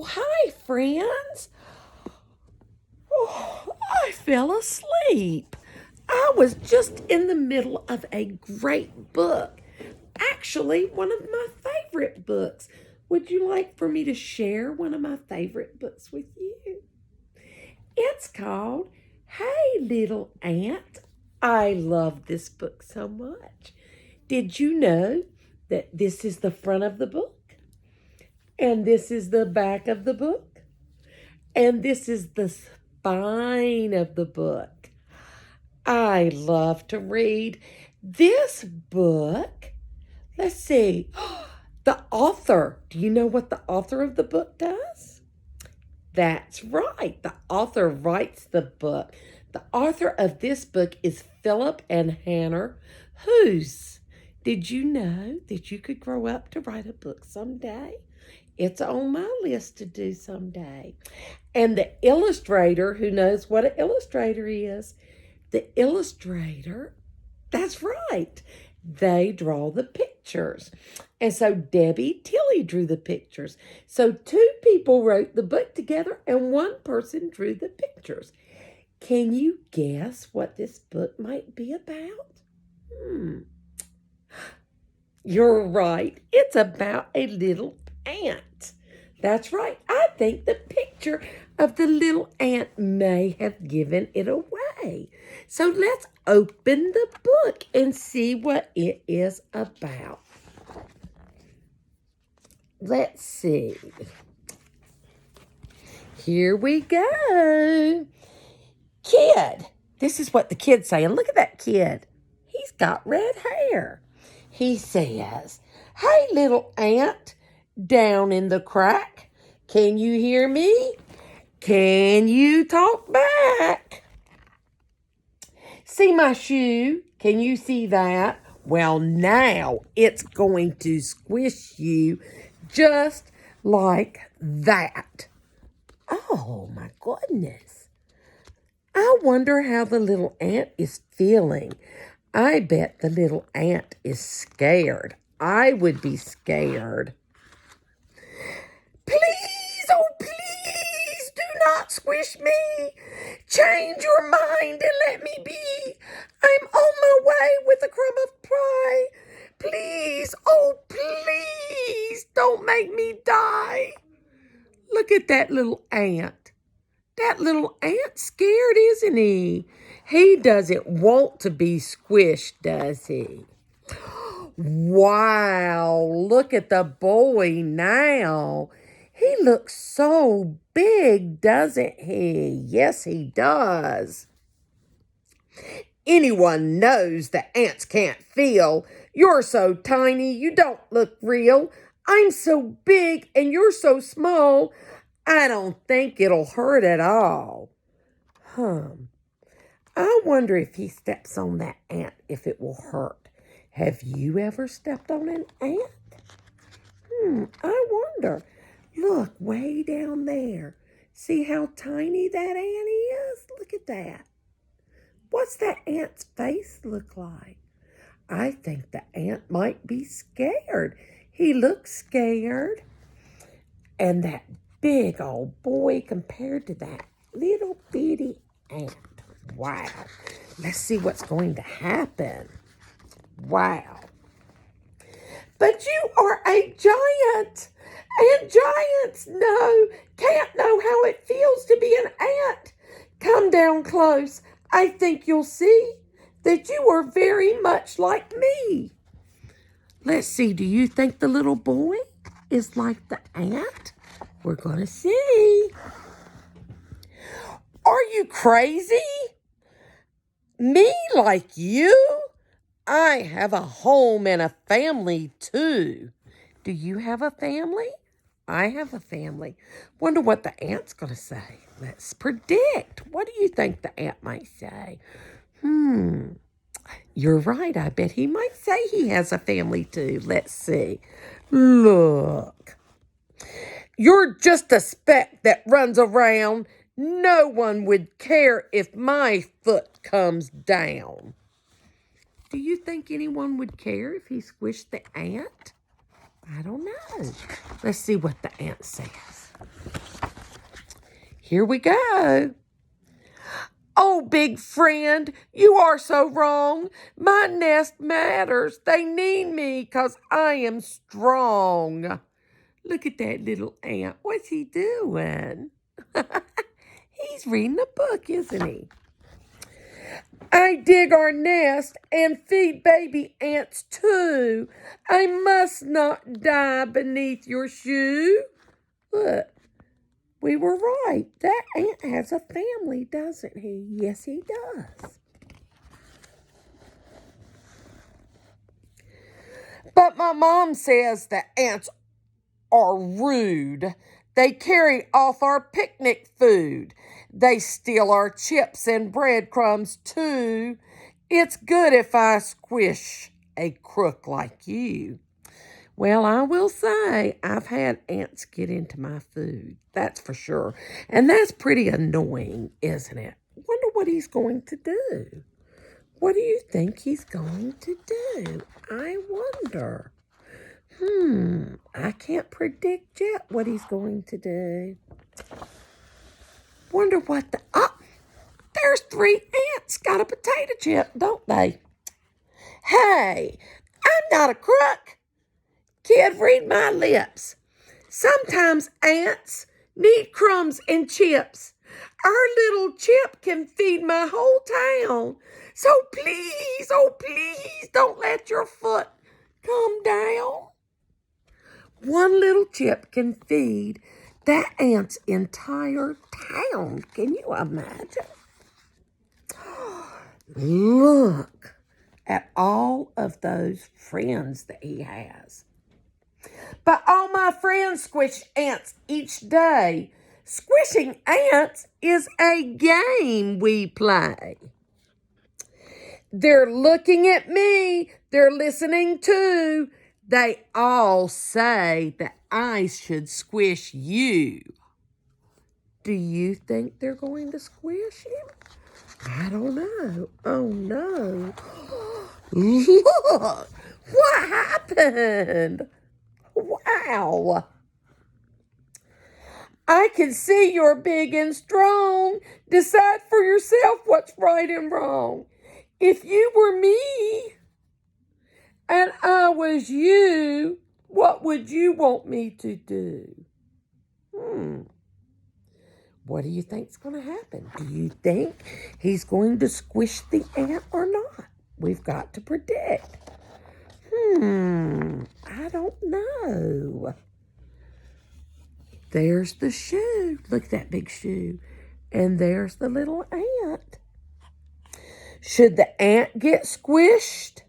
Oh, hi, friends. Oh, I fell asleep. I was just in the middle of a great book. Actually, one of my favorite books. Would you like for me to share one of my favorite books with you? It's called Hey Little Ant. I love this book so much. Did you know that this is the front of the book? And this is the back of the book? And this is the spine of the book. I love to read this book. Let's see. The author. Do you know what the author of the book does? That's right. The author writes the book. The author of this book is Philip and Hannah Hoos. Did you know that you could grow up to write a book someday? It's on my list to do someday. And the illustrator, who knows what an illustrator is? The illustrator, that's right. They draw the pictures. And so Debbie Tilly drew the pictures. So two people wrote the book together and one person drew the pictures. Can you guess what this book might be about? You're right. It's about a little ant. That's right. I think the picture of the little ant may have given it away. So let's open the book and see what it is about. Let's see. Here we go. Kid. This is what the kid's saying. Look at that kid. He's got red hair. He says, "Hey, little ant, down in the crack. Can you hear me? Can you talk back? See my shoe? Can you see that? Well, now it's going to squish you just like that." Oh, my goodness. I wonder how the little ant is feeling. I bet the little ant is scared. I would be scared. "Please, oh please, do not squish me. Change your mind and let me be. I'm on my way with a crumb of pie. Please, oh please, don't make me die." Look at that little ant. That little ant's scared, isn't he? He doesn't want to be squished, does he? Wow, look at the boy now. He looks so big, doesn't he? Yes, he does. Anyone knows that ants can't feel. You're so tiny, you don't look real. I'm so big and you're so small. I don't think it'll hurt at all. I wonder if he steps on that ant, if it will hurt. Have you ever stepped on an ant? I wonder. Look, way down there. See how tiny that ant is? Look at that. What's that ant's face look like? I think the ant might be scared. He looks scared. And that big old boy compared to that little bitty ant. Wow. Let's see what's going to happen. Wow. But you are a giant. And giants can't know how it feels to be an ant. Come down close. I think you'll see that you are very much like me. Let's see, do you think the little boy is like the ant? We're going to see. Are you crazy? Me like you? I have a home and a family too. Do you have a family? I have a family. Wonder what the ant's going to say. Let's predict. What do you think the ant might say? You're right. I bet he might say he has a family too. Let's see. Look. You're just a speck that runs around. No one would care if my foot comes down. Do you think anyone would care if he squished the ant? I don't know. Let's see what the ant says. Here we go. Oh, big friend, you are so wrong. My nest matters. They need me 'cause I am strong. Look at that little ant. What's he doing? He's reading a book, isn't he? I dig our nest and feed baby ants too. I must not die beneath your shoe. Look, we were right. That ant has a family, doesn't he? Yes, he does. But my mom says that ants are rude. They carry off our picnic food. They steal our chips and breadcrumbs too. It's good if I squish a crook like you. Well, I will say I've had ants get into my food. That's for sure. And that's pretty annoying, isn't it? Wonder what he's going to do. What do you think he's going to do? I wonder. I can't predict yet what he's going to do. Wonder what there's 3 ants got a potato chip, don't they? Hey, I'm not a crook. Kid, read my lips. Sometimes ants need crumbs and chips. Our little chip can feed my whole town. So please, oh please, don't let your foot come down. One little chip can feed that ant's entire town. Can you imagine? Look at all of those friends that he has. But all my friends squish ants each day. Squishing ants is a game we play. They're looking at me. They're listening too. They all say that I should squish you. Do you think they're going to squish him? I don't know. Oh, no. Look! What happened? Wow. I can see you're big and strong. Decide for yourself what's right and wrong. If you were me and I was you, what would you want me to do? What do you think's going to happen? Do you think he's going to squish the ant or not? We've got to predict. I don't know. There's the shoe. Look at that big shoe. And there's the little ant. Should the ant get squished?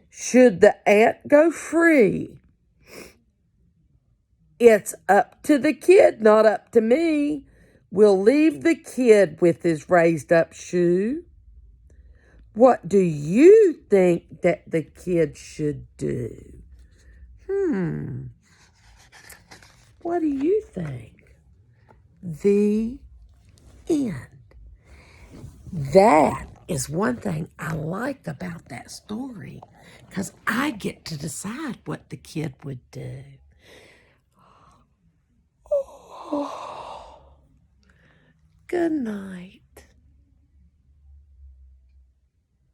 Should the ant go free? It's up to the kid, not up to me. We'll leave the kid with his raised up shoe. What do you think that the kid should do? What do you think? The end. That is one thing I like about that story, because I get to decide what the kid would do. Oh. Good night.